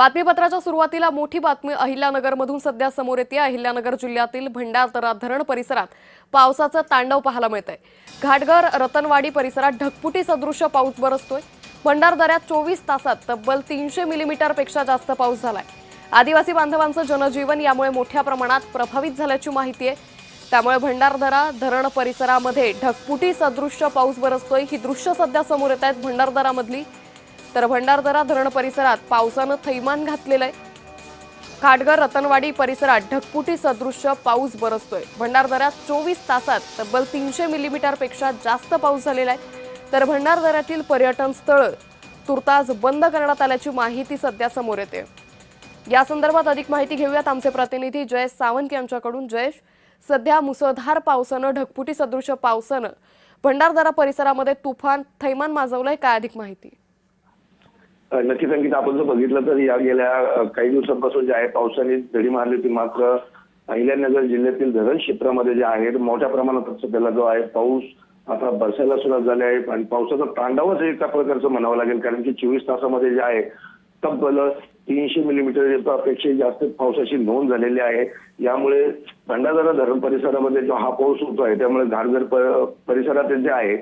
बातमीपत्राच्या सुरुवातीला मोठी बातमी अहिल्यानगरमधून सध्या समोर येते। अहिल्यानगर जिल्ह्यातील भंडारदरा धरण परिसरात पावसाचं तांडव पाहायला मिळतंय। घाटघर रतनवाडी परिसरात ढगफुटी सदृश पाऊस बरसतोय। भंडारदऱ्यात 24 तासात तब्बल 300 मिलीमीटरपेक्षा जास्त पाऊस झालाय। आदिवासी बांधवांचं जनजीवन यामुळे मोठ्या प्रमाणात प्रभावित झाल्याची माहिती आहे। त्यामुळे भंडारदरा धरण परिसरामध्ये ढगफुटी सदृश पाऊस बरसतोय। ही दृश्य सध्या समोर येत आहेत भंडारदरामधली। तर भंडारदरा धरण परिसरात पावसानं थैमान घातलेलं आहे। घाटघर रतनवाडी परिसरात ढगफुटी सदृश पाऊस बरसतोय। भंडारदऱ्यात 24 तासात तब्बल 300 मिलीमीटरपेक्षा जास्त पाऊस झालेला आहे। तर भंडारदऱ्यातील पर्यटन स्थळ तुर्तास बंद करण्यात आल्याची माहिती सध्या समोर येते। या संदर्भात अधिक माहिती घेऊयात आमचे प्रतिनिधी जयेश सावंत यांच्याकडून। जयेश, सध्या मुसळधार पावसानं ढगफुटी सदृश पावसानं भंडारदरा परिसरामध्ये तुफान थैमान माजवलंय, काय अधिक माहिती? नक्कीच अंकिता, आपण जर बघितलं तर या गेल्या काही दिवसांपासून जे आहे पावसाने धडी मारली होती। मात्र अहिल्यानगर जिल्ह्यातील धरण क्षेत्रामध्ये जे आहे मोठ्या प्रमाणात सध्याला जो आहे पाऊस आता बरसायला सुरुवात झाली आहे आणि पावसाचा तांडवच एका प्रकारचं म्हणावं लागेल, कारण की 24 तासामध्ये जे आहे तब्बल 300 मिलीमीटर पेक्षा जास्त पावसाची नोंद झालेली आहे। यामुळे भंडारदरा धरण परिसरामध्ये जो हा पाऊस होतो आहे त्यामुळे घाटघर परिसरात जे आहे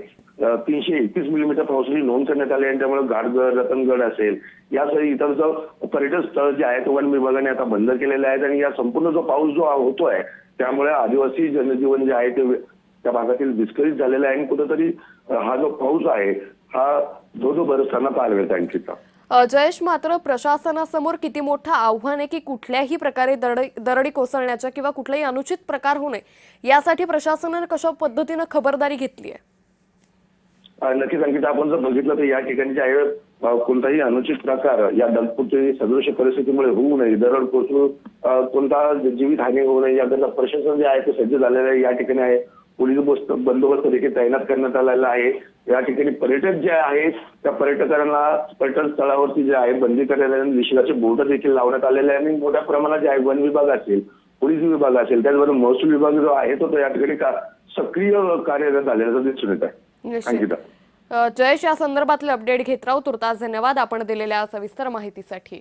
331 मिलीमीटर पावसाची नोंद करण्यात आली आणि त्यामुळे घाटघर रतनगड असेल यासह इतर जो पर्यटन स्थळ जे आहे तो वन विभागाने आता बंद केलेले आहेत। आणि या संपूर्ण जो पाऊस जो होतोय त्यामुळे आदिवासी जनजीवन जे आहे ते त्या भागातील विस्कळीत झालेलं आहे आणि कुठेतरी हा जो पाऊस आहे हा धो बरसताना पाहायला मिळत आहे। अंकिता, जयेश, मात्र प्रशासनासमोर किती मोठं आव्हान आहे की कुठल्याही प्रकारे दरडी कोसळण्याच्या किंवा कुठलाही अनुचित प्रकार होऊ नये यासाठी प्रशासनाने कशा पद्धतीने खबरदारी घेतली आहे? नक्कीच अंकिता, आपण जर बघितलं तर या ठिकाणी जे आहे कोणताही अनुचित प्रकार या ढगफुटी सदृश परिस्थितीमुळे होऊ नये, दरड कोसळून कोणता जीवितहानी होऊ नये याकरता प्रशासन जे आहे ते सज्ज झालेलं आहे। या ठिकाणी आहे पोलीस बंदोबस्त देखील तैनात करण्यात आलेला आहे। या ठिकाणी पर्यटक जे आहेत त्या पर्यटकांना पर्यटन स्थळावरती जे आहे बंदी करण्यात आली, निषेधाचे बोर्ड देखील लावण्यात आलेले आहे आणि मोठ्या प्रमाणात जे आहे वन विभाग असेल, पोलीस विभाग असेल, त्याचबरोबर महसूल विभाग जो आहे तो या ठिकाणी सक्रिय कार्यरत झालेला दिसून येत आहे। जयेश, या संदर्भातले अपडेट घेत राहू। तुर्तास धन्यवाद आपण दिलेल्या सविस्तर माहितीसाठी।